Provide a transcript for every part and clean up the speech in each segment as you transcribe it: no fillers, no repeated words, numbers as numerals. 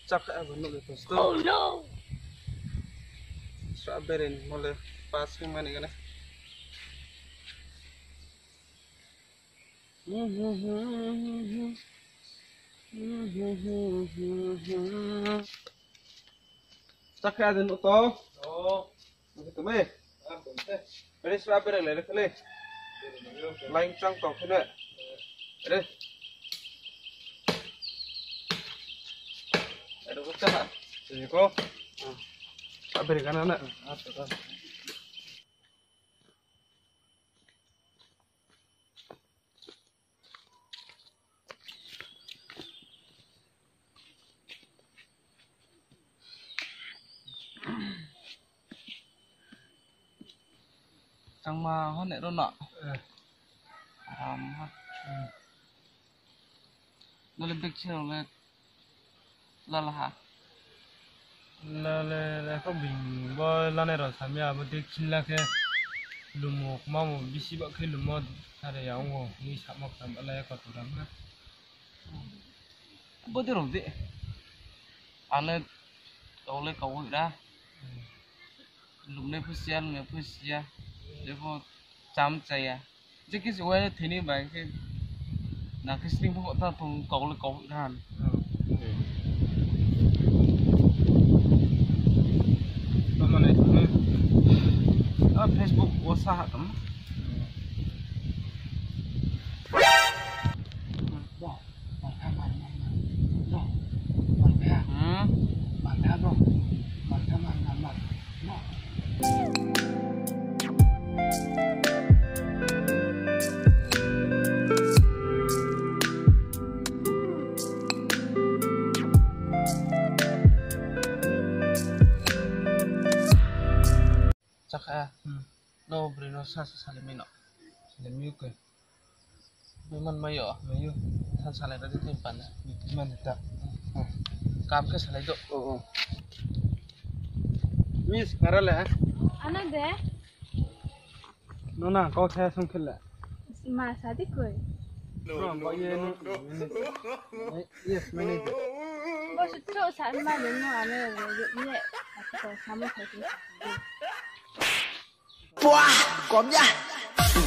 Cakap apa nak lepas tu? Oh no. Strawberry boleh pas ke mana kan? Cakap ada nak tu? Oh. Begitu meh. Ini strawberry le, le. Lain cang kau kena. Ada. Ada betul. Jadi kau. Strawberry kan anak. Cang mah hon nek rono. Ha. Nó lên picture lên là hả? là có bình bao lần này rồi tham gia một tiệc chính là cái lùm một mau một bí sĩ bác khi lùm một thay để áo ngủ nghĩ sắm một tấm ở đây có tủ lắm á Bữa tiệc gì? Anh lên cầu lên cầu ra. Lùm này phơi xe, để vô chăm chạy à? Chứ cái gì vậy thì ní bài cái là cái sinh hoạt ta thùng cầu lên cầu ra. tấm này Ở Facebook WhatsApp tấm. Chắc à? No Bruno sa salimino. làm như cái Biman mayo. mấy Than salay tadi timpan. như mà được Kam ke salay do. oh miss ngarale Ana deh, nó na có theo xong khi lại masa di koi. rồi bao nhiêu yes manager Bos itu sama dengan ana yang ni, aku sama kerja. Buah, comia.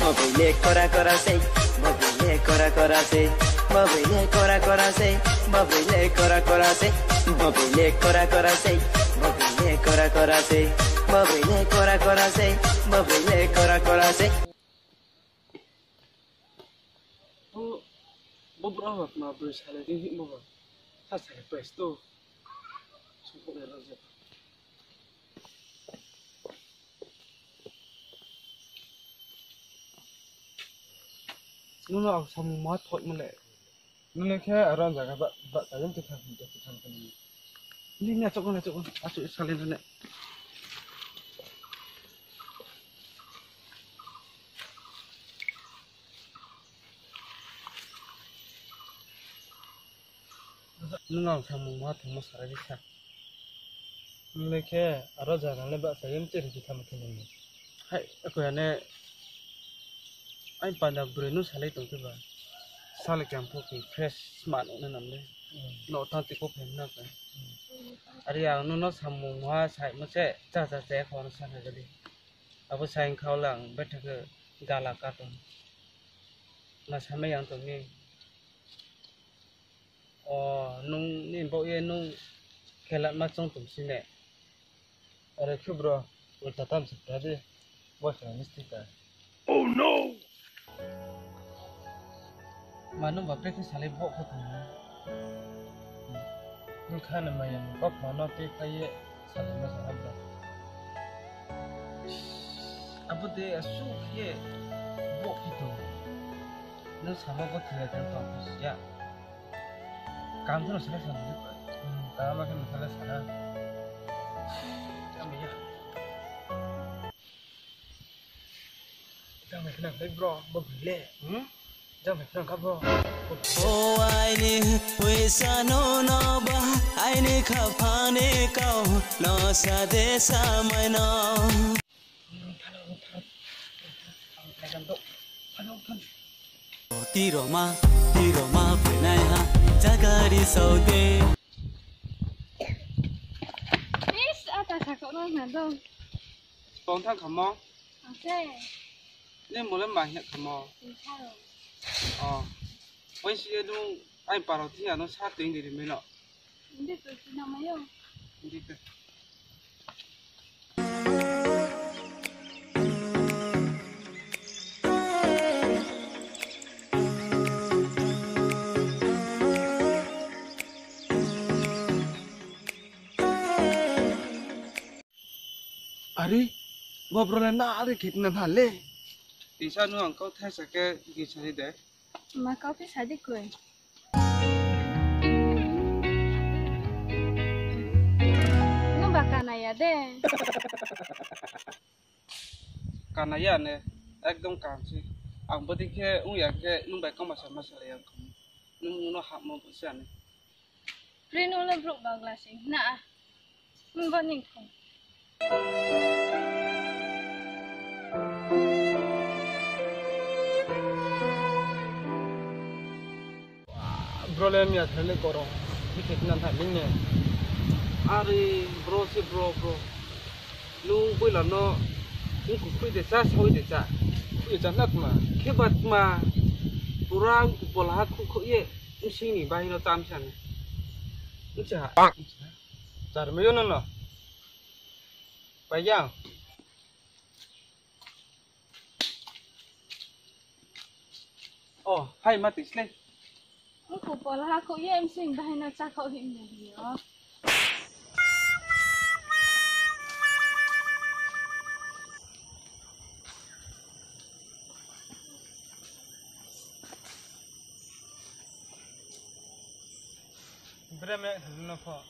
Mobile cora sei. Mobile cora sei. Mobile cora sei. Mobile cora sei. Mobile cora sei. Mobile cora sei. Mobile cora sei. Mobile cora sei. Beberapa ma beri salay di mo. Sa salay presto. Sumpah dia raja. nó nào xong mót thôi mà lại nó này cái ở đó giờ bạn bạn phải làm cái thằng này Ini ni acok kan. Acok salay ni. nó nào xong mót thì nó sẽ đi xa nó này cái ở đó giờ nó bạn phải làm cái thằng này Hai, aku ya ne. Ai pada Bruno salay tu tu ba. Salay campur ki fresh smart na namle. No tanti ko phem na ka. Ari yang no samung ha sai ma se cha se khon sa na gadi. Abu sai khau lang bet ke gala ka ton. Na samay yang to ni. Nung ni bo ye nung khelat ma chong tum si ne. ở đây bro tôi ta tạm sắp ra đi bớt là mistake à Manu bapak ke salay bo ko tu. nhưng khá là mày bóc mà nó cái sản phẩm nó sẽ làm Abu de asu ye bo itu. No sama ko thile tan to ya. Kam to salay sa ni pa. ta mà cái mình phải là sản Kami ya. ra mày cái nào đấy bro bông lệ ra mày cái nào các bro Oh, aini wisa no ba, aini khapane kau, no sa de sa mai no. Tiro ma, pernah ha, jaga di saudi. con là đâu bóng thang khám mò ok nên một lần mà hiện khám mò thì sao rồi bây giờ luôn anh bảo là thì nó sát tiếng thì mới nọ không biết tôi chỉ nằm mấy không đi về Ari, ngobrol na ari kit na hale. Di sao nữa có thay sẽ cái gì sai đấy? mà có cái sao đi cười nó bạc cả này à đây Karena ya ne, ekdom kansi. Ang berarti ke, ya ke, numbai kau masa yang kamu. Nuno hak mau bersama. Rino là bro bao glass nè mình vẫn nhìn không Problem ya thale koro. Dikit nan thale ne. Ari, bro si bro. Lu bây giờ nó, cũng phải để cha soi để cha. Ku ja nak ma. Khi bật mà, kurang kupola ku ye, sini bayi nó tam sana. Ucha. Char me yo no. Bayang. Oh, hai mati slay. ông cụ bỏ là cụ em sinh bài nó cha cậu hiện nhiều điều Bre me thale no pho.